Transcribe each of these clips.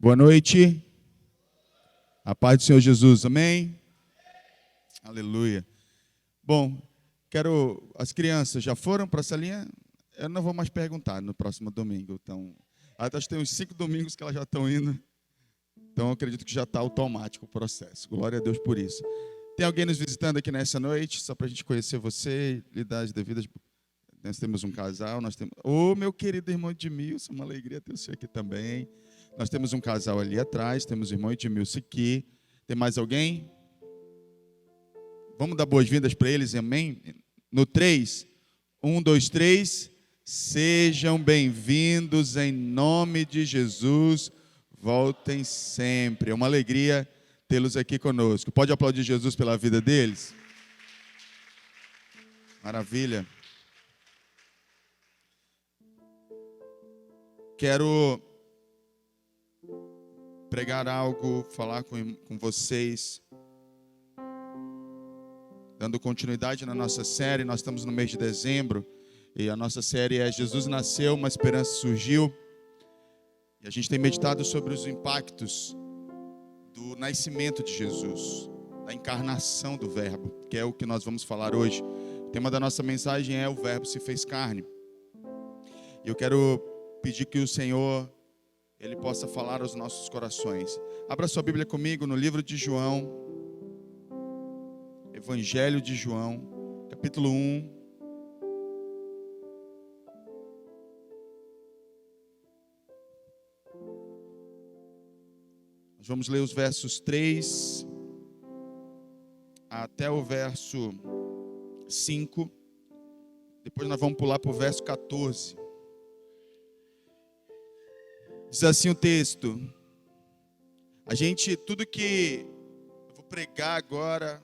Boa noite. A paz do Senhor Jesus, amém? Aleluia. Bom, as crianças já foram para a salinha? Eu não vou mais perguntar no próximo domingo. Então, acho que tem uns 5 domingos que elas já estão indo. Então, eu acredito que já está automático o processo. Glória a Deus por isso. Tem alguém nos visitando aqui nessa noite? Só para a gente conhecer você e dar as devidas... Nós temos um casal, meu querido irmão Edmilson, uma alegria ter você aqui também. Nós temos um casal ali atrás, temos o irmão Edmilson aqui. Tem mais alguém? Vamos dar boas-vindas para eles, amém? No 3, 1, 2, 3. Sejam bem-vindos em nome de Jesus. Voltem sempre. É uma alegria tê-los aqui conosco. Pode aplaudir Jesus pela vida deles? Maravilha. Quero pregar algo, falar com vocês, dando continuidade na nossa série. Nós estamos no mês de dezembro e a nossa série é Jesus Nasceu, uma Esperança Surgiu. E a gente tem meditado sobre os impactos do nascimento de Jesus, da encarnação do Verbo, que é o que nós vamos falar hoje. O tema da nossa mensagem é: o Verbo se fez carne. E eu quero pedir que o Senhor, Ele possa falar aos nossos corações. Abra sua Bíblia comigo no livro de João, Evangelho de João, capítulo 1. Nós vamos ler os versos 3 até o verso 5. Depois nós vamos pular para o verso 14. Diz assim o texto. Tudo que eu vou pregar agora,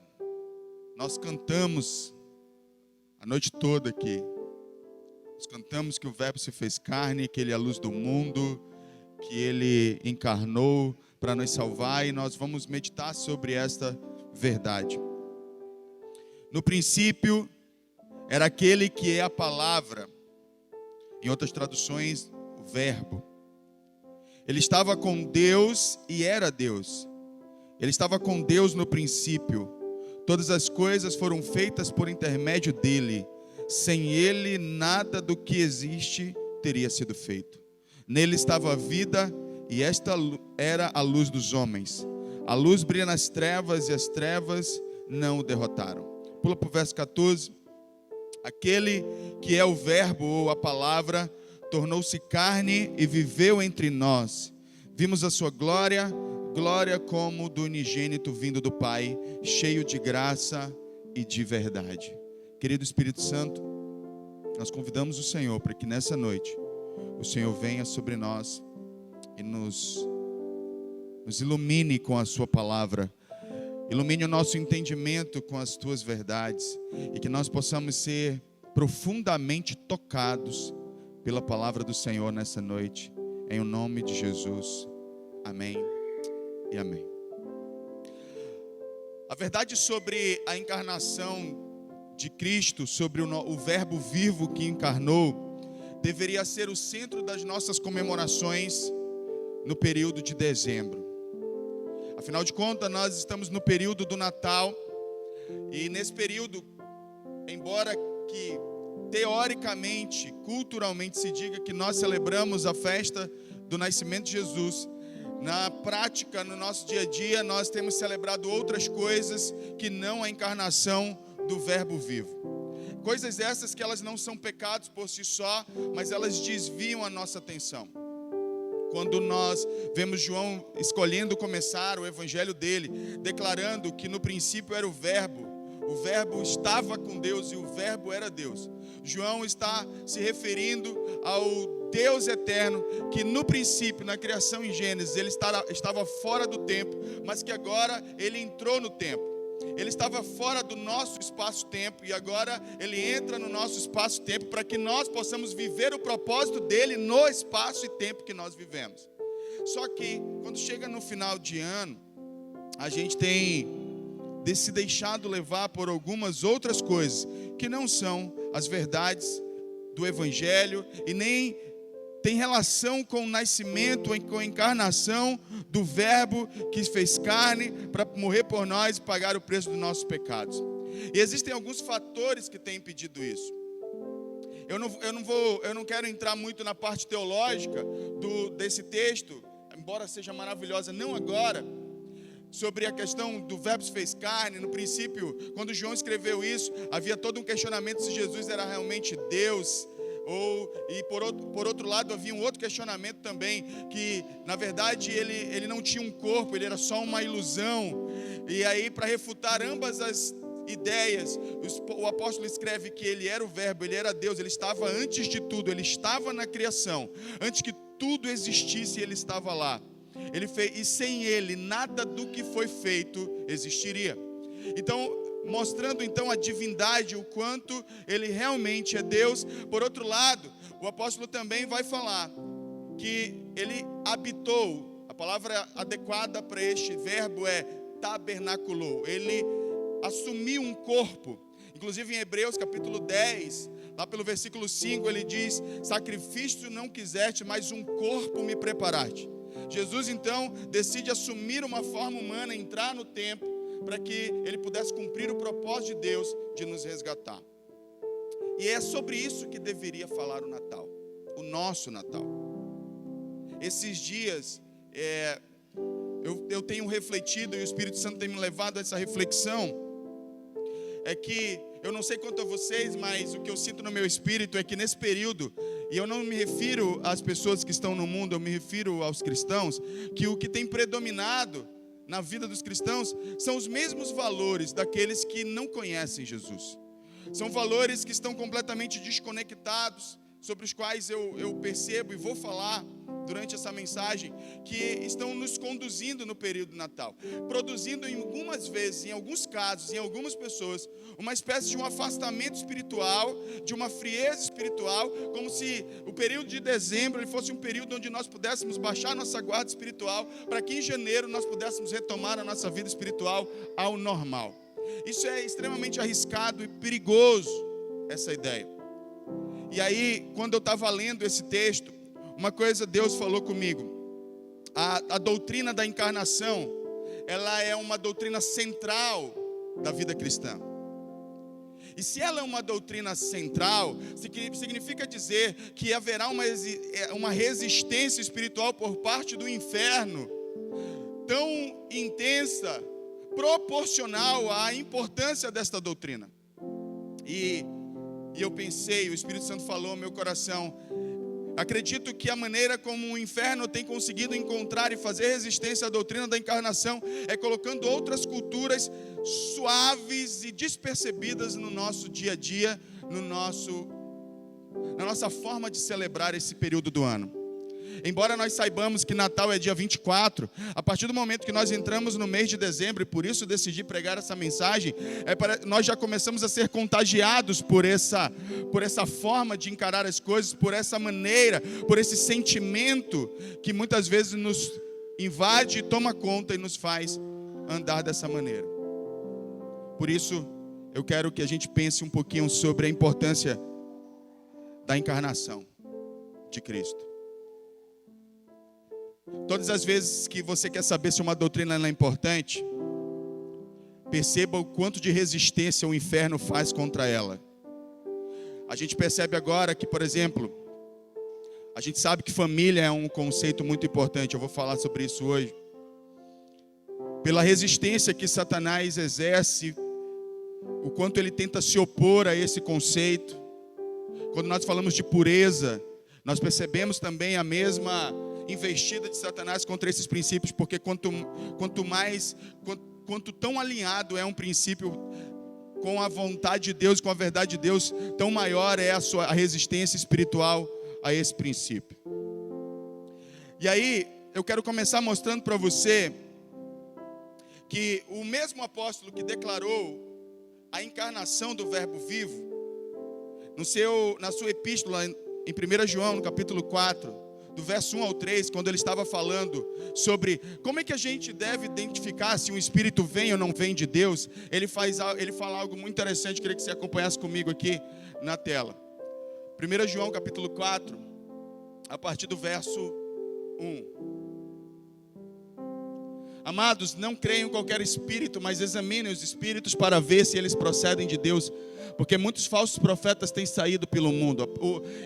nós cantamos a noite toda aqui. Nós cantamos que o Verbo se fez carne, que Ele é a luz do mundo, que Ele encarnou para nos salvar, e nós vamos meditar sobre esta verdade. No princípio, era aquele que é a palavra, em outras traduções, o Verbo. Ele estava com Deus e era Deus. Ele estava com Deus no princípio. Todas as coisas foram feitas por intermédio dele. Sem ele, nada do que existe teria sido feito. Nele estava a vida, e esta era a luz dos homens. A luz brilha nas trevas, e as trevas não o derrotaram. Pula para o verso 14. Aquele que é o Verbo, ou a palavra, tornou-se carne e viveu entre nós. Vimos a sua glória, glória como do unigênito vindo do Pai, cheio de graça e de verdade. Querido Espírito Santo, nós convidamos o Senhor para que nessa noite o Senhor venha sobre nós e nos ilumine com a sua palavra. Ilumine o nosso entendimento com as tuas verdades e que nós possamos ser profundamente tocados pela palavra do Senhor nessa noite, em o nome de Jesus. Amém e amém. A verdade sobre a encarnação de Cristo, sobre o Verbo vivo que encarnou, deveria ser o centro das nossas comemorações no período de dezembro. Afinal de contas, nós estamos no período do Natal, e nesse período, embora que teoricamente, culturalmente se diga que nós celebramos a festa do nascimento de Jesus, na prática, no nosso dia a dia, nós temos celebrado outras coisas que não a encarnação do Verbo vivo. Coisas essas que elas não são pecados por si só, mas elas desviam a nossa atenção. Quando nós vemos João escolhendo começar o evangelho dele, declarando que no princípio era o Verbo estava com Deus e o Verbo era Deus. João está se referindo ao Deus eterno, que no princípio, na criação em Gênesis, ele estava fora do tempo, mas que agora ele entrou no tempo. Ele estava fora do nosso espaço-tempo e agora ele entra no nosso espaço-tempo para que nós possamos viver o propósito dele no espaço e tempo que nós vivemos. Só que, quando chega no final de ano, a gente tem se deixado levar por algumas outras coisas que não são as verdades do Evangelho e nem tem relação com o nascimento, com a encarnação do Verbo que fez carne para morrer por nós e pagar o preço dos nossos pecados. E existem alguns fatores que têm impedido isso. Eu não quero entrar muito na parte teológica desse texto, embora seja maravilhosa, não agora, sobre a questão do Verbo se fez carne. No princípio, quando João escreveu isso, havia todo um questionamento se Jesus era realmente Deus. E por outro lado, havia um outro questionamento também, que na verdade ele não tinha um corpo, ele era só uma ilusão. E aí, para refutar ambas as ideias, o apóstolo escreve que ele era o Verbo, ele era Deus, ele estava antes de tudo, ele estava na criação, antes que tudo existisse, ele estava lá. E sem ele, nada do que foi feito existiria. Então, mostrando então a divindade, o quanto ele realmente é Deus. Por outro lado, o apóstolo também vai falar que ele habitou. A palavra adequada para este verbo é tabernaculou. Ele assumiu um corpo. Inclusive em Hebreus capítulo 10, lá pelo versículo 5, ele diz: sacrifício não quiseste, mas um corpo me preparaste. Jesus então decide assumir uma forma humana, entrar no templo, para que ele pudesse cumprir o propósito de Deus de nos resgatar. E é sobre isso que deveria falar o Natal, o nosso Natal. Esses dias eu tenho refletido, e o Espírito Santo tem me levado a essa reflexão, é que eu não sei quanto a vocês, mas o que eu sinto no meu espírito é que nesse período, e eu não me refiro às pessoas que estão no mundo, eu me refiro aos cristãos, que o que tem predominado na vida dos cristãos são os mesmos valores daqueles que não conhecem Jesus. São valores que estão completamente desconectados, sobre os quais eu percebo e vou falar durante essa mensagem, que estão nos conduzindo no período de Natal, produzindo em algumas vezes, em alguns casos, em algumas pessoas, uma espécie de um afastamento espiritual, de uma frieza espiritual, como se o período de dezembro ele fosse um período onde nós pudéssemos baixar nossa guarda espiritual, para que em janeiro nós pudéssemos retomar a nossa vida espiritual ao normal. Isso é extremamente arriscado e perigoso, essa ideia. E aí, quando eu estava lendo esse texto, uma coisa Deus falou comigo: a doutrina da encarnação, ela é uma doutrina central da vida cristã. E se ela é uma doutrina central, significa dizer que haverá uma resistência espiritual por parte do inferno, tão intensa, proporcional à importância desta doutrina. E eu pensei, o Espírito Santo falou ao meu coração: acredito que a maneira como o inferno tem conseguido encontrar e fazer resistência à doutrina da encarnação é colocando outras culturas suaves e despercebidas no nosso dia a dia, na nossa forma de celebrar esse período do ano. Embora nós saibamos que Natal é dia 24, a partir do momento que nós entramos no mês de dezembro, e por isso decidi pregar essa mensagem, nós já começamos a ser contagiados por essa forma de encarar as coisas, por essa maneira, por esse sentimento que muitas vezes nos invade, toma conta e nos faz andar dessa maneira. Por isso, eu quero que a gente pense um pouquinho sobre a importância da encarnação de Cristo. Todas as vezes que você quer saber se uma doutrina é importante, perceba o quanto de resistência o inferno faz contra ela. A gente percebe agora que, por exemplo, a gente sabe que família é um conceito muito importante. Eu vou falar sobre isso hoje. Pela resistência que Satanás exerce, o quanto ele tenta se opor a esse conceito. Quando nós falamos de pureza, nós percebemos também a mesma investida de Satanás contra esses princípios, porque quanto tão alinhado é um princípio com a vontade de Deus, com a verdade de Deus, tão maior é a resistência espiritual a esse princípio. E aí, eu quero começar mostrando para você que o mesmo apóstolo que declarou a encarnação do Verbo vivo, na sua epístola, em 1 João, no capítulo 4, do verso 1 ao 3, quando ele estava falando sobre como é que a gente deve identificar se um espírito vem ou não vem de Deus, ele fala algo muito interessante, queria que você acompanhasse comigo aqui na tela. 1 João capítulo 4, a partir do verso 1. Amados, não creiam em qualquer espírito, mas examinem os espíritos para ver se eles procedem de Deus, porque muitos falsos profetas têm saído pelo mundo.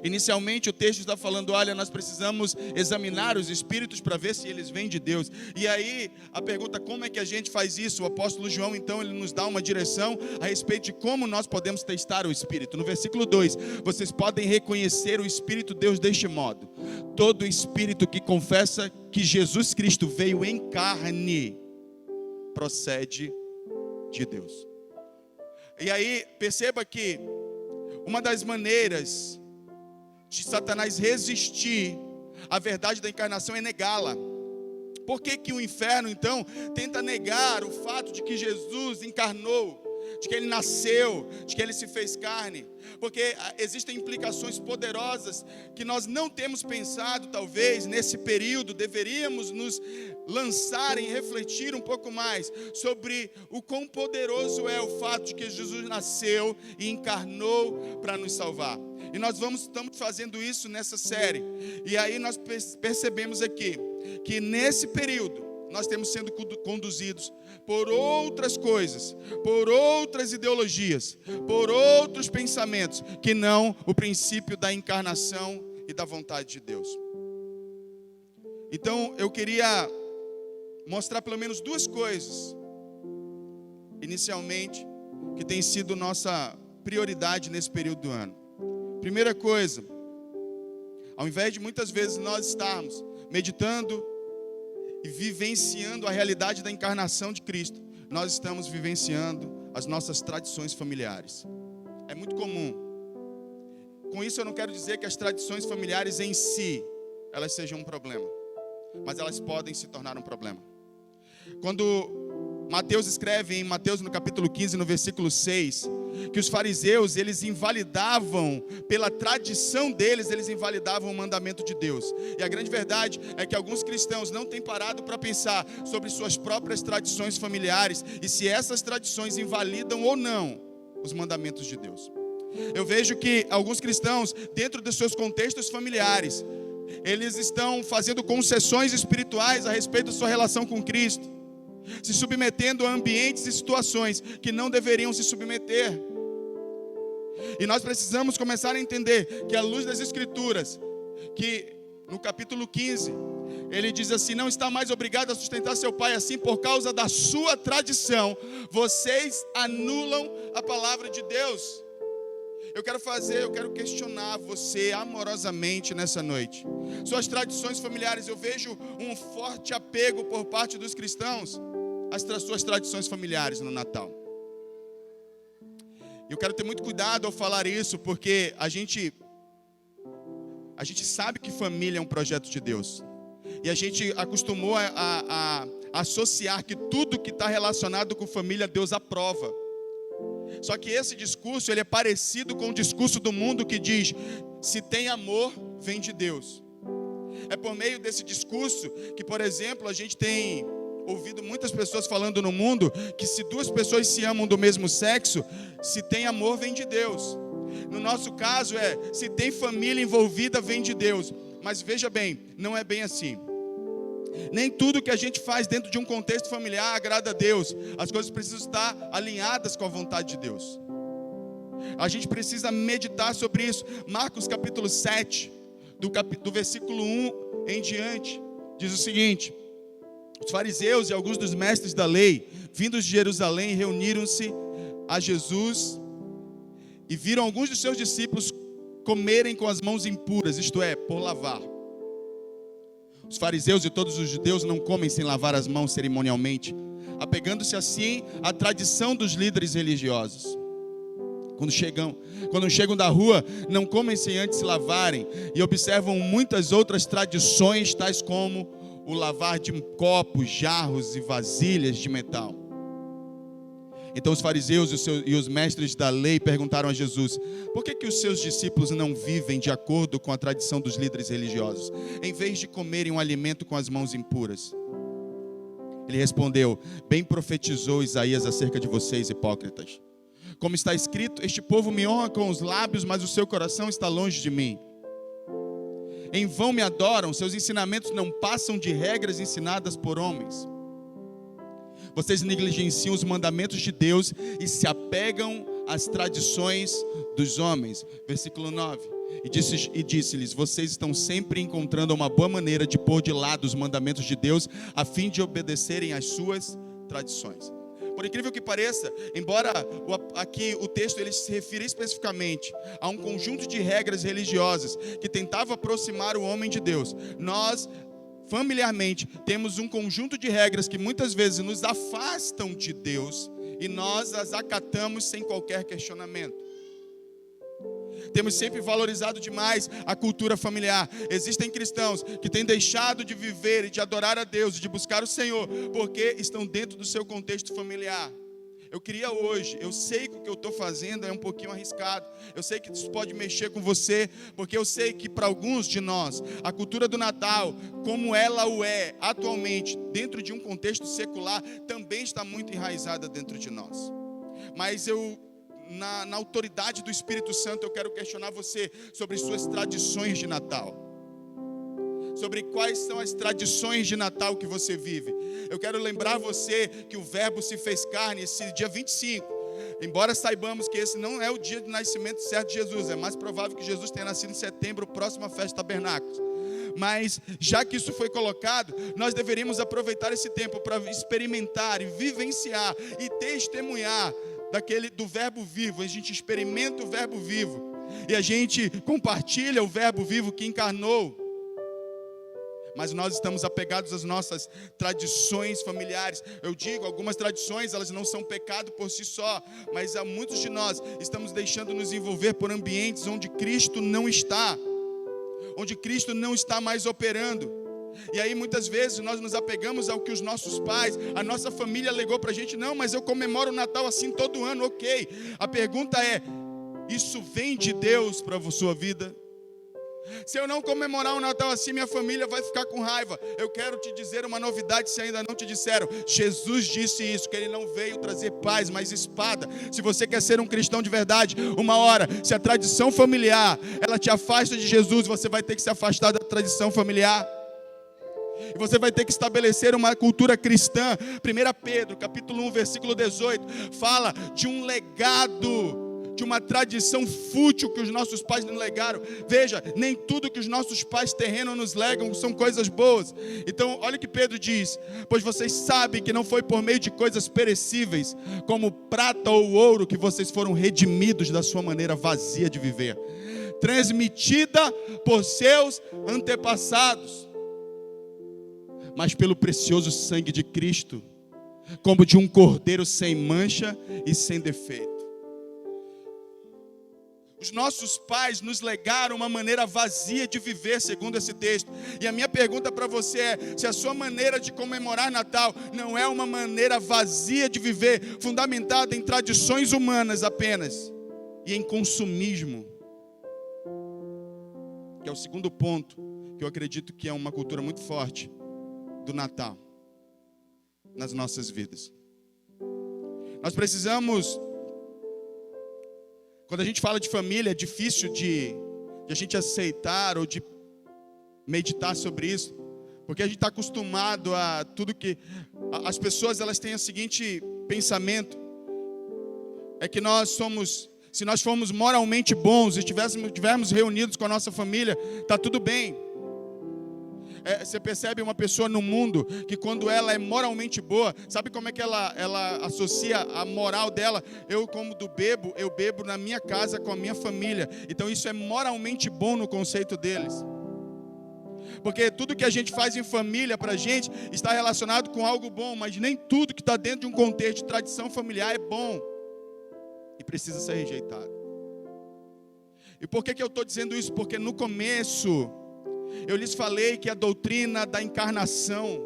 Inicialmente o texto está falando, olha, nós precisamos examinar os espíritos para ver se eles vêm de Deus. E aí a pergunta, como é que a gente faz isso? O apóstolo João, então, ele nos dá uma direção a respeito de como nós podemos testar o espírito. No versículo 2, vocês podem reconhecer o Espírito de Deus deste modo: todo espírito que confessa que Jesus Cristo veio em carne procede de Deus. E aí, perceba que uma das maneiras de Satanás resistir à verdade da encarnação é negá-la. Por que o inferno, então, tenta negar o fato de que Jesus encarnou, de que ele nasceu, de que ele se fez carne? Porque existem implicações poderosas que nós não temos pensado, talvez, nesse período. Deveríamos nos lançar em refletir um pouco mais sobre o quão poderoso é o fato de que Jesus nasceu e encarnou para nos salvar. E nós estamos fazendo isso nessa série. E aí nós percebemos aqui que nesse período nós temos sendo conduzidos por outras coisas, por outras ideologias, por outros pensamentos, que não o princípio da encarnação e da vontade de Deus. Então eu queria mostrar pelo menos duas coisas, inicialmente, que tem sido nossa prioridade nesse período do ano. Primeira coisa, ao invés de muitas vezes nós estarmos meditando e vivenciando a realidade da encarnação de Cristo, nós estamos vivenciando as nossas tradições familiares. É muito comum. Com isso eu não quero dizer que as tradições familiares em si, elas sejam um problema, mas elas podem se tornar um problema. Quando Mateus escreve em Mateus no capítulo 15, no versículo 6, que os fariseus, eles invalidavam, pela tradição deles, eles invalidavam o mandamento de Deus. E a grande verdade é que alguns cristãos não têm parado para pensar sobre suas próprias tradições familiares e se essas tradições invalidam ou não os mandamentos de Deus. Eu vejo que alguns cristãos, dentro dos seus contextos familiares, eles estão fazendo concessões espirituais a respeito da sua relação com Cristo, se submetendo a ambientes e situações que não deveriam se submeter. E nós precisamos começar a entender que, à luz das Escrituras, que no capítulo 15, ele diz assim: não está mais obrigado a sustentar seu pai, assim por causa da sua tradição, vocês anulam a palavra de Deus. Eu quero questionar você amorosamente nessa noite. Suas tradições familiares, eu vejo um forte apego por parte dos cristãos às suas tradições familiares no Natal. Eu quero ter muito cuidado ao falar isso, porque a gente sabe que família é um projeto de Deus. E a gente acostumou a associar que tudo que está relacionado com família, Deus aprova. Só que esse discurso, ele é parecido com o discurso do mundo que diz: se tem amor, vem de Deus. É por meio desse discurso que, por exemplo, a gente tem ouvido muitas pessoas falando no mundo que se duas pessoas se amam do mesmo sexo, se tem amor, vem de Deus. No nosso caso se tem família envolvida, vem de Deus. Mas veja bem, não é bem assim. Nem tudo que a gente faz dentro de um contexto familiar agrada a Deus. As coisas precisam estar alinhadas com a vontade de Deus. A gente precisa meditar sobre isso. Marcos capítulo 7, do versículo 1 em diante, diz o seguinte: os fariseus e alguns dos mestres da lei, vindos de Jerusalém, reuniram-se a Jesus e viram alguns dos seus discípulos comerem com as mãos impuras, isto é, por lavar. Os fariseus e todos os judeus não comem sem lavar as mãos cerimonialmente, apegando-se assim à tradição dos líderes religiosos. Quando chegam da rua, não comem sem antes se lavarem, e observam muitas outras tradições, tais como o lavar de copos, jarros e vasilhas de metal. Então os fariseus e os mestres da lei perguntaram a Jesus: por que os seus discípulos não vivem de acordo com a tradição dos líderes religiosos, em vez de comerem um alimento com as mãos impuras? Ele respondeu: bem profetizou Isaías acerca de vocês, hipócritas. Como está escrito: este povo me honra com os lábios, mas o seu coração está longe de mim. em vão me adoram, seus ensinamentos não passam de regras ensinadas por homens. Vocês negligenciam os mandamentos de Deus e se apegam às tradições dos homens. Versículo 9. E disse-lhes, vocês estão sempre encontrando uma boa maneira de pôr de lado os mandamentos de Deus, a fim de obedecerem às suas tradições. Por incrível que pareça, embora aqui o texto ele se refira especificamente a um conjunto de regras religiosas que tentava aproximar o homem de Deus, nós, familiarmente, temos um conjunto de regras que muitas vezes nos afastam de Deus e nós as acatamos sem qualquer questionamento. Temos sempre valorizado demais a cultura familiar. Existem cristãos que têm deixado de viver e de adorar a Deus e de buscar o Senhor porque estão dentro do seu contexto familiar. Eu queria hoje, eu sei que o que eu estou fazendo é um pouquinho arriscado, eu sei que isso pode mexer com você, porque eu sei que para alguns de nós, a cultura do Natal, como ela o é atualmente, dentro de um contexto secular, também está muito enraizada dentro de nós. Mas na autoridade do Espírito Santo, eu quero questionar você sobre suas tradições de Natal. Sobre quais são as tradições de Natal que você vive. Eu quero lembrar você que o Verbo se fez carne esse dia 25. Embora saibamos que esse não é o dia de nascimento certo de Jesus, é mais provável que Jesus tenha nascido em setembro, próxima festa de Tabernáculos. Mas, já que isso foi colocado, nós deveríamos aproveitar esse tempo para experimentar e vivenciar e testemunhar do verbo vivo. A gente experimenta o verbo vivo e a gente compartilha o verbo vivo que encarnou. Mas nós estamos apegados às nossas tradições familiares. Eu digo, algumas tradições, elas não são pecado por si só, mas há muitos de nós estamos deixando nos envolver por ambientes onde Cristo não está, onde Cristo não está mais operando. E aí muitas vezes nós nos apegamos ao que os nossos pais, a nossa família legou para a gente. Não, mas eu comemoro o Natal assim todo ano, ok. A pergunta é, isso vem de Deus para a sua vida? Se eu não comemorar o Natal assim, minha família vai ficar com raiva. Eu quero te dizer uma novidade, se ainda não te disseram. Jesus disse isso, que Ele não veio trazer paz, mas espada. Se você quer ser um cristão de verdade, uma hora, se a tradição familiar, ela te afasta de Jesus, você vai ter que se afastar da tradição familiar. E você vai ter que estabelecer uma cultura cristã. 1 Pedro, capítulo 1, versículo 18, fala de um legado, de uma tradição fútil que os nossos pais nos legaram. Veja, nem tudo que os nossos pais terrenos nos legam são coisas boas. Então, olha o que Pedro diz. Pois vocês sabem que não foi por meio de coisas perecíveis, como prata ou ouro, que vocês foram redimidos da sua maneira vazia de viver, transmitida por seus antepassados, mas pelo precioso sangue de Cristo, como de um cordeiro sem mancha e sem defeito. Os nossos pais nos legaram uma maneira vazia de viver, segundo esse texto. E a minha pergunta para você é, se a sua maneira de comemorar Natal não é uma maneira vazia de viver, fundamentada em tradições humanas apenas, e em consumismo, que é o segundo ponto, que eu acredito que é uma cultura muito forte do Natal nas nossas vidas. Nós precisamos, quando a gente fala de família, é difícil de a gente aceitar ou de meditar sobre isso, porque a gente está acostumado a tudo que... As pessoas, elas têm o seguinte pensamento, é que nós somos... Se nós formos moralmente bons e estivermos reunidos com a nossa família, está tudo bem. Você percebe uma pessoa no mundo que quando ela é moralmente boa, sabe como é que ela associa a moral dela? Eu bebo na minha casa com a minha família. Então isso é moralmente bom no conceito deles. Porque tudo que a gente faz em família pra gente está relacionado com algo bom, mas nem tudo que está dentro de um contexto de tradição familiar é bom e precisa ser rejeitado. E por que eu estou dizendo isso? Porque no começo eu lhes falei que a doutrina da encarnação,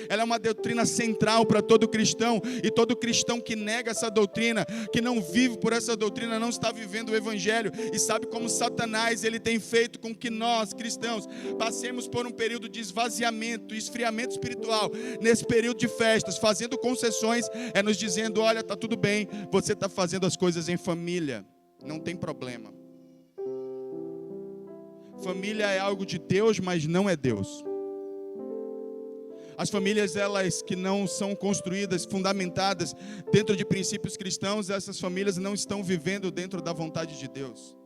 ela é uma doutrina central para todo cristão, e todo cristão que nega essa doutrina, que não vive por essa doutrina, não está vivendo o evangelho. E sabe como Satanás, ele tem feito com que nós, cristãos, passemos por um período de esvaziamento, esfriamento espiritual, nesse período de festas, fazendo concessões, nos dizendo, olha, está tudo bem, você está fazendo as coisas em família, não tem problema. família é algo de Deus, mas não é Deus. As famílias, elas que não são construídas, fundamentadas dentro de princípios cristãos, essas famílias não estão vivendo dentro da vontade de Deus.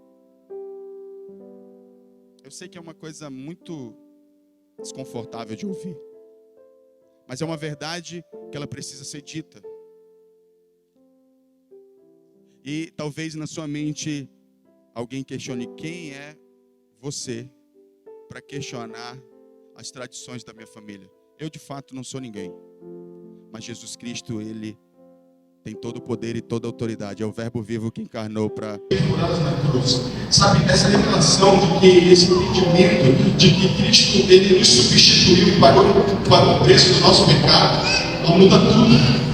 Eu sei que é uma coisa muito desconfortável de ouvir, mas é uma verdade que ela precisa ser dita. E talvez na sua mente alguém questione: quem é você para questionar as tradições da minha família? Eu de fato não sou ninguém, mas Jesus Cristo, Ele tem todo o poder e toda a autoridade. É o Verbo vivo que encarnou para... na cruz. Sabe, essa revelação de que esse entendimento de que Cristo, Ele nos substituiu e pagou o preço do nosso pecado, muda tudo.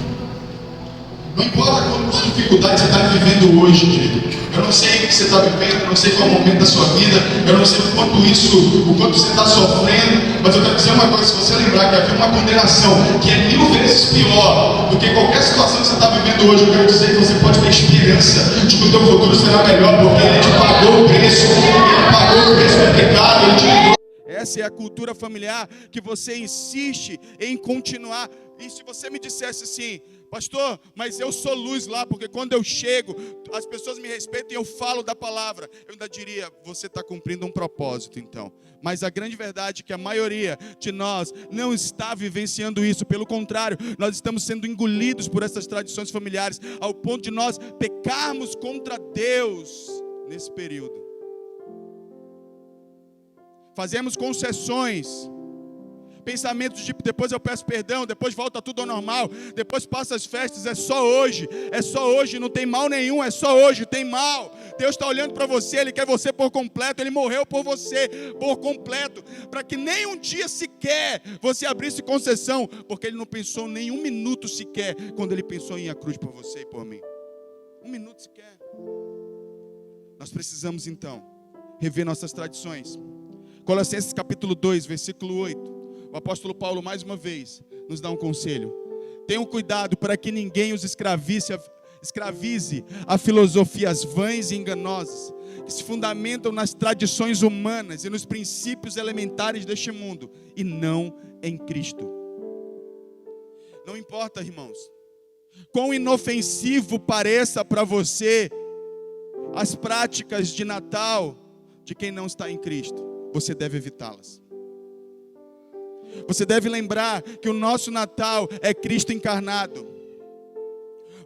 Não importa quantas dificuldades você está vivendo hoje, querido. Eu não sei o que você está vivendo, eu não sei qual é o momento da sua vida, eu não sei o quanto você está sofrendo, mas eu quero dizer uma coisa: se você lembrar que havia uma condenação que é 1000 vezes pior do que qualquer situação que você está vivendo hoje, eu quero dizer que você pode ter esperança de que o teu futuro será melhor, porque Ele te pagou o preço, Ele pagou o preço do pecado, Ele te livrou. Essa é a cultura familiar que você insiste em continuar. E se você me dissesse assim: pastor, mas eu sou luz lá, porque quando eu chego, as pessoas me respeitam e eu falo da palavra, eu ainda diria: você está cumprindo um propósito então. Mas a grande verdade é que a maioria de nós não está vivenciando isso. Pelo contrário, nós estamos sendo engolidos por essas tradições familiares, ao ponto de nós pecarmos contra Deus nesse período. Fazemos concessões, pensamentos de depois eu peço perdão, depois volta tudo ao normal, depois passa as festas, é só hoje, não tem mal nenhum, é só hoje, tem mal. Deus está olhando para você, Ele quer você por completo, Ele morreu por você por completo, para que nem um dia sequer você abrisse concessão, porque Ele não pensou nem um minuto sequer, quando Ele pensou em ir à cruz por você e por mim. Um minuto sequer. Nós precisamos então rever nossas tradições. Colossenses capítulo 2, versículo 8. O apóstolo Paulo, mais uma vez, nos dá um conselho. Tenham cuidado para que ninguém os escravize a filosofias vãs e enganosas, que se fundamentam nas tradições humanas e nos princípios elementares deste mundo, e não em Cristo. Não importa, irmãos, quão inofensivo pareça para você as práticas de Natal de quem não está em Cristo, você deve evitá-las. Você deve lembrar que o nosso Natal é Cristo encarnado.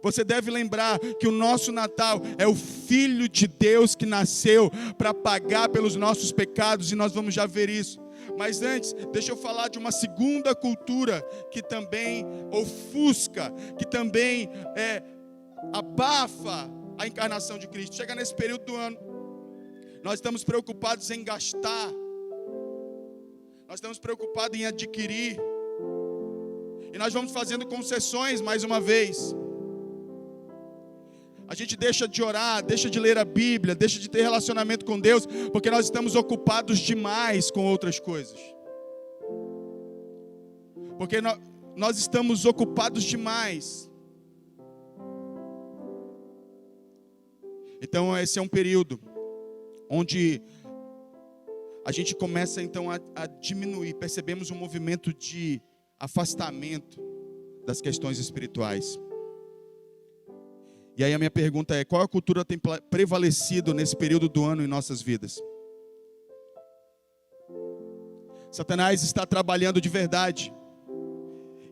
Você deve lembrar que o nosso Natal é o Filho de Deus que nasceu para pagar pelos nossos pecados, e nós vamos já ver isso. Mas antes, deixa eu falar de uma segunda cultura que também ofusca, que também abafa a encarnação de Cristo. Chega nesse período do ano, nós estamos preocupados em gastar, nós estamos preocupados em adquirir, e nós vamos fazendo concessões mais uma vez. A gente deixa de orar, deixa de ler a Bíblia, deixa de ter relacionamento com Deus, porque nós estamos ocupados demais com outras coisas. Porque nós estamos ocupados demais. Então esse é um período onde a gente começa então a diminuir, percebemos um movimento de afastamento das questões espirituais. E aí a minha pergunta é: qual a cultura tem prevalecido nesse período do ano em nossas vidas? Satanás está trabalhando de verdade.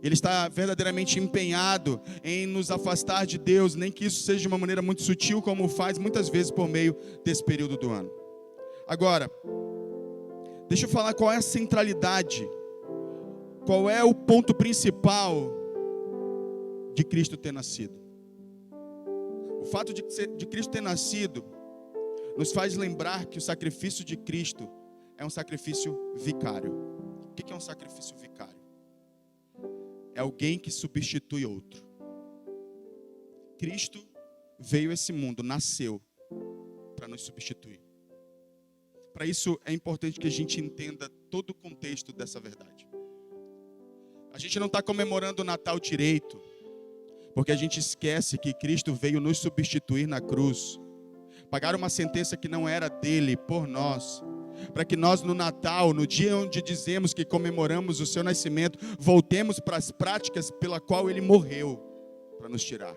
Ele está verdadeiramente empenhado em nos afastar de Deus, nem que isso seja de uma maneira muito sutil, como faz muitas vezes por meio desse período do ano. Agora, deixa eu falar qual é a centralidade, qual é o ponto principal de Cristo ter nascido. O fato de Cristo ter nascido nos faz lembrar que o sacrifício de Cristo é um sacrifício vicário. O que é um sacrifício vicário? É alguém que substitui outro. Cristo veio a esse mundo, nasceu para nos substituir. Para isso é importante que a gente entenda todo o contexto dessa verdade. A gente não está comemorando o Natal direito, porque a gente esquece que Cristo veio nos substituir na cruz, pagar uma sentença que não era dele por nós, para que nós no Natal, no dia onde dizemos que comemoramos o seu nascimento, voltemos para as práticas pela qual ele morreu para nos tirar.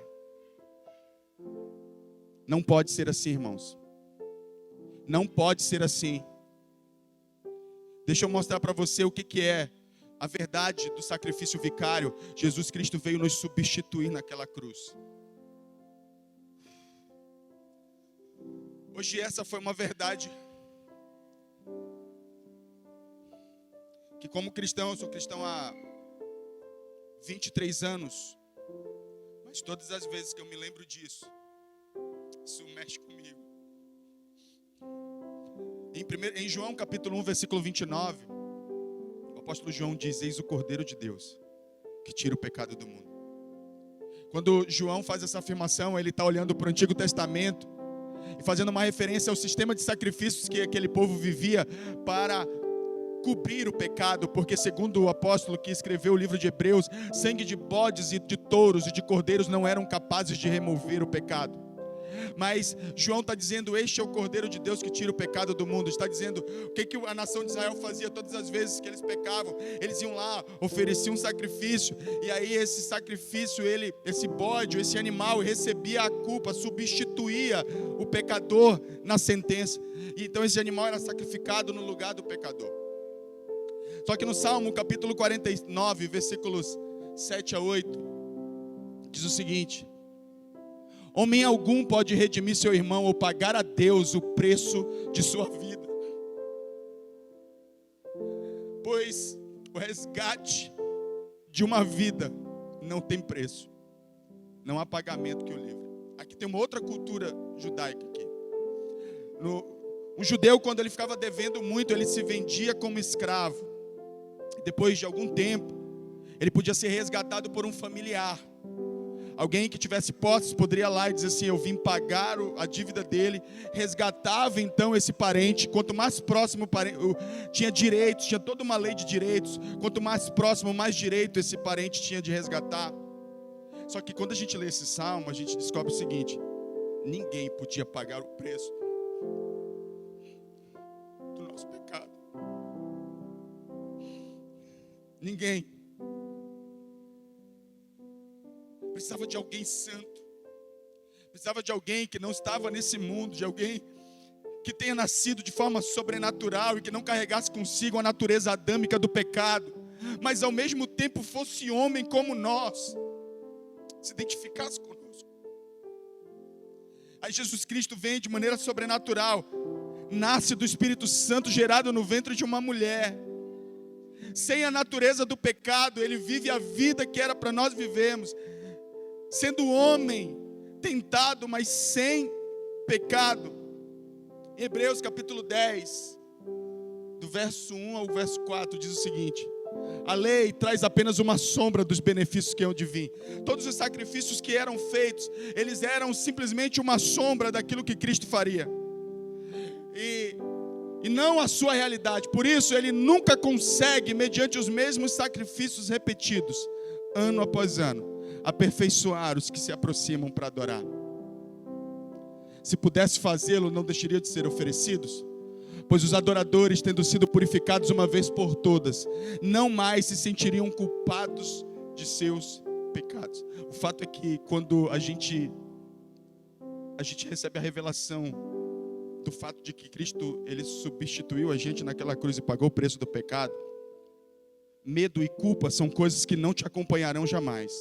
Não pode ser assim, irmãos. Não pode ser assim. Deixa eu mostrar para você o que é a verdade do sacrifício vicário. Jesus Cristo veio nos substituir naquela cruz. Hoje essa foi uma verdade que, como cristão, eu sou cristão há 23 anos, mas todas as vezes que eu me lembro disso, isso mexe comigo. Em João capítulo 1, versículo 29, o apóstolo João diz: eis o Cordeiro de Deus, que tira o pecado do mundo. Quando João faz essa afirmação, ele está olhando para o Antigo Testamento e fazendo uma referência ao sistema de sacrifícios que aquele povo vivia para cobrir o pecado, porque segundo o apóstolo que escreveu o livro de Hebreus, sangue de bodes e de touros e de cordeiros não eram capazes de remover o pecado. Mas João está dizendo: este é o Cordeiro de Deus que tira o pecado do mundo. Está dizendo o que a nação de Israel fazia todas as vezes que eles pecavam. Eles iam lá, ofereciam um sacrifício, e aí esse sacrifício, esse bode, esse animal recebia a culpa, substituía o pecador na sentença. E então esse animal era sacrificado no lugar do pecador. Só que no Salmo capítulo 49, versículos 7 a 8, diz o seguinte: homem algum pode redimir seu irmão ou pagar a Deus o preço de sua vida, pois o resgate de uma vida não tem preço, não há pagamento que o livre. Aqui tem uma outra cultura judaica aqui. Um judeu, quando ele ficava devendo muito, ele se vendia como escravo. Depois de algum tempo, ele podia ser resgatado por um familiar. Alguém que tivesse posses poderia ir lá e dizer assim: eu vim pagar a dívida dele. Resgatava então esse parente. Quanto mais próximo o parente, tinha direitos, tinha toda uma lei de direitos. Quanto mais próximo, mais direito esse parente tinha de resgatar. Só que quando a gente lê esse salmo, a gente descobre o seguinte: ninguém podia pagar o preço do nosso pecado. Ninguém. Precisava de alguém santo. Precisava de alguém que não estava nesse mundo, de alguém que tenha nascido de forma sobrenatural e que não carregasse consigo a natureza adâmica do pecado, mas ao mesmo tempo fosse homem como nós, se identificasse conosco. Aí Jesus Cristo vem de maneira sobrenatural, nasce do Espírito Santo, gerado no ventre de uma mulher. Sem a natureza do pecado, ele vive a vida que era para nós vivermos. Sendo homem, tentado, mas sem pecado. Em Hebreus capítulo 10, do verso 1 ao verso 4, diz o seguinte: a lei traz apenas uma sombra dos benefícios que hão de vir. Todos os sacrifícios que eram feitos, eles eram simplesmente uma sombra daquilo que Cristo faria. E não a sua realidade. Por isso ele nunca consegue, mediante os mesmos sacrifícios repetidos, ano após ano, aperfeiçoar os que se aproximam para adorar. Se pudesse fazê-lo, não deixaria de ser oferecidos, pois os adoradores, tendo sido purificados uma vez por todas, não mais se sentiriam culpados de seus pecados. O fato é que quando a gente recebe a revelação do fato de que Cristo, ele substituiu a gente naquela cruz e pagou o preço do pecado, medo e culpa são coisas que não te acompanharão jamais.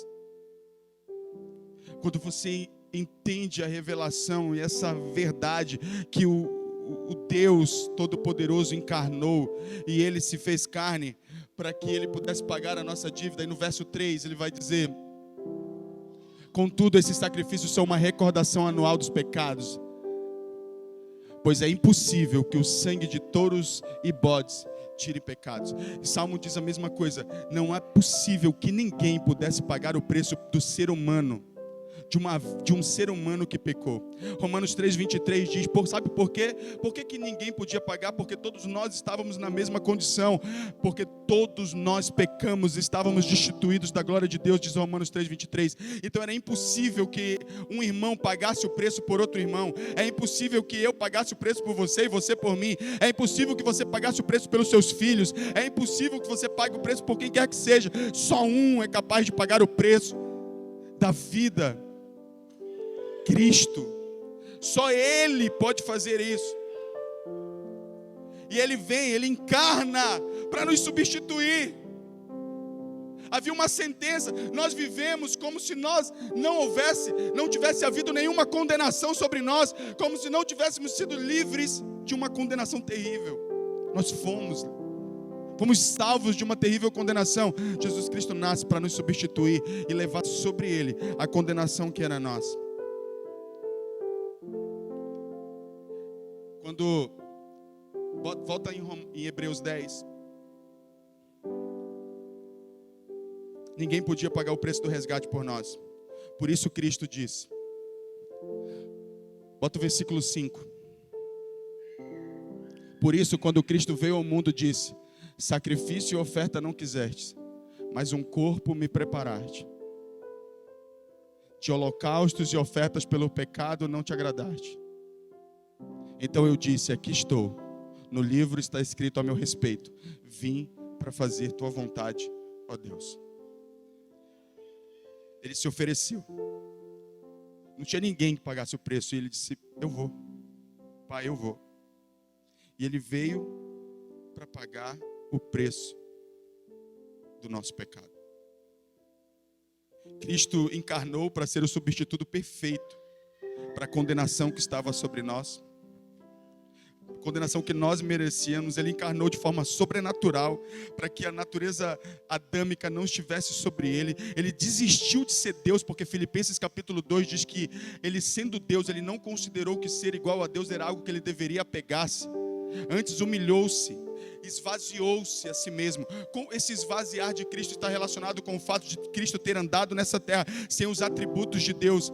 Quando você entende a revelação e essa verdade que o Deus Todo-Poderoso encarnou e ele se fez carne para que ele pudesse pagar a nossa dívida, e no verso 3 ele vai dizer: contudo, esses sacrifícios são uma recordação anual dos pecados, pois é impossível que o sangue de touros e bodes tire pecados. O Salmo diz a mesma coisa: não é possível que ninguém pudesse pagar o preço do ser humano, de um ser humano que pecou. Romanos 3:23 diz, sabe por quê? Por que ninguém podia pagar? Porque todos nós estávamos na mesma condição, porque todos nós pecamos, estávamos destituídos da glória de Deus, diz Romanos 3:23. Então era impossível que um irmão pagasse o preço por outro irmão, é impossível que eu pagasse o preço por você e você por mim, é impossível que você pagasse o preço pelos seus filhos, é impossível que você pague o preço por quem quer que seja. Só um é capaz de pagar o preço da vida: Cristo. Só Ele pode fazer isso. E Ele vem, Ele encarna para nos substituir. Havia uma sentença, nós vivemos como se nós não tivesse havido nenhuma condenação sobre nós, como se não tivéssemos sido livres de uma condenação terrível. Nós fomos salvos de uma terrível condenação. Jesus Cristo nasce para nos substituir e levar sobre Ele a condenação que era nossa. Quando volta em Hebreus 10, ninguém podia pagar o preço do resgate por nós. Por isso Cristo disse, bota o versículo 5. Por isso, quando Cristo veio ao mundo, disse: sacrifício e oferta não quisestes, mas um corpo me preparaste. De holocaustos e ofertas pelo pecado não te agradaste. Então eu disse: aqui estou, no livro está escrito a meu respeito, vim para fazer tua vontade, ó Deus. Ele se ofereceu. Não tinha ninguém que pagasse o preço, e ele disse: eu vou, Pai, eu vou. E ele veio para pagar o preço do nosso pecado. Cristo encarnou para ser o substituto perfeito para a condenação que estava sobre nós, condenação que nós merecíamos. Ele encarnou de forma sobrenatural para que a natureza adâmica não estivesse sobre ele. Ele desistiu de ser Deus, porque Filipenses capítulo 2 diz que ele, sendo Deus, ele não considerou que ser igual a Deus era algo que ele deveria apegar-se. Antes humilhou-se, esvaziou-se a si mesmo. Com esse esvaziar de Cristo está relacionado com o fato de Cristo ter andado nessa terra sem os atributos de Deus.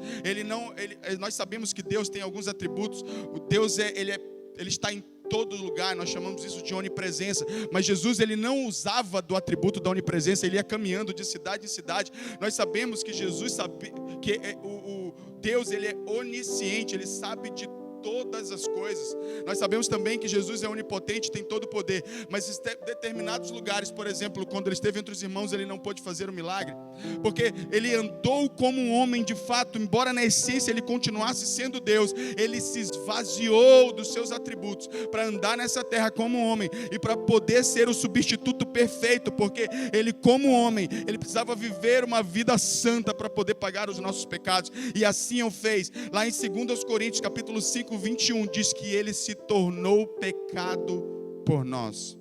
Nós sabemos que Deus tem alguns atributos. O Deus ele está em todo lugar, nós chamamos isso de onipresença. Mas Jesus, ele não usava do atributo da onipresença, ele ia caminhando de cidade em cidade. Nós sabemos que Jesus sabe que o Deus, ele é onisciente, ele sabe de todas as coisas. Nós sabemos também que Jesus é onipotente, tem todo o poder, mas em determinados lugares, por exemplo, quando ele esteve entre os irmãos, ele não pôde fazer o milagre, porque ele andou como um homem de fato. Embora na essência ele continuasse sendo Deus, ele se esvaziou dos seus atributos para andar nessa terra como um homem e para poder ser o substituto perfeito, porque ele, como homem, ele precisava viver uma vida santa para poder pagar os nossos pecados, e assim o fez. Lá em 2 Coríntios capítulo 5, 21 diz que ele se tornou pecado por nós.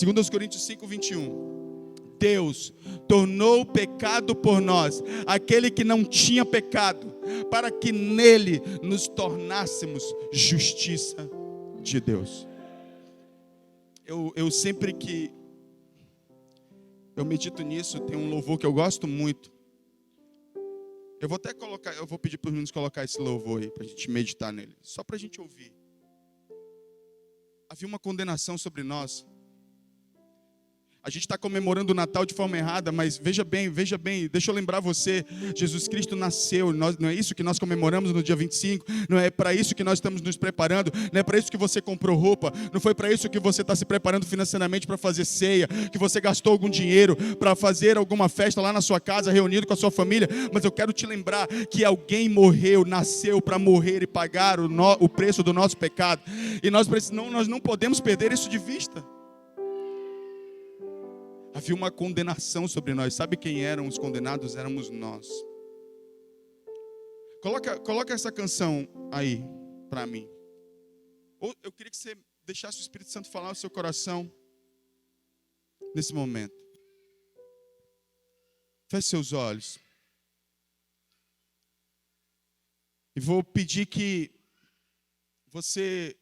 2 Coríntios 5, 21. Deus tornou pecado por nós aquele que não tinha pecado, para que nele nos tornássemos justiça de Deus. Eu sempre que eu medito nisso, tem um louvor que eu gosto muito. Eu vou pedir para os meninos colocar esse louvor aí, para a gente meditar nele, só para a gente ouvir. Havia uma condenação sobre nós. A gente está comemorando o Natal de forma errada, mas veja bem, deixa eu lembrar você, Jesus Cristo nasceu, não é isso que nós comemoramos no dia 25, não é para isso que nós estamos nos preparando, não é para isso que você comprou roupa, não foi para isso que você está se preparando financeiramente para fazer ceia, que você gastou algum dinheiro para fazer alguma festa lá na sua casa, reunido com a sua família, mas eu quero te lembrar que alguém nasceu para morrer e pagar o preço do nosso pecado, e nós não podemos perder isso de vista. Havia uma condenação sobre nós. Sabe quem eram os condenados? Éramos nós. Coloca essa canção aí para mim. Eu queria que você deixasse o Espírito Santo falar no seu coração nesse momento. Feche seus olhos. E vou pedir que você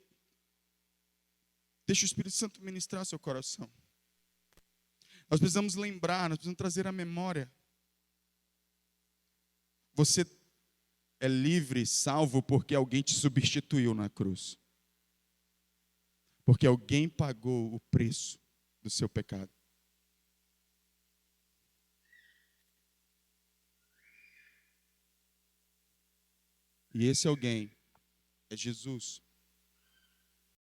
deixe o Espírito Santo ministrar seu coração. Nós precisamos lembrar, nós precisamos trazer à memória. Você é livre, salvo, porque alguém te substituiu na cruz. Porque alguém pagou o preço do seu pecado. E esse alguém é Jesus.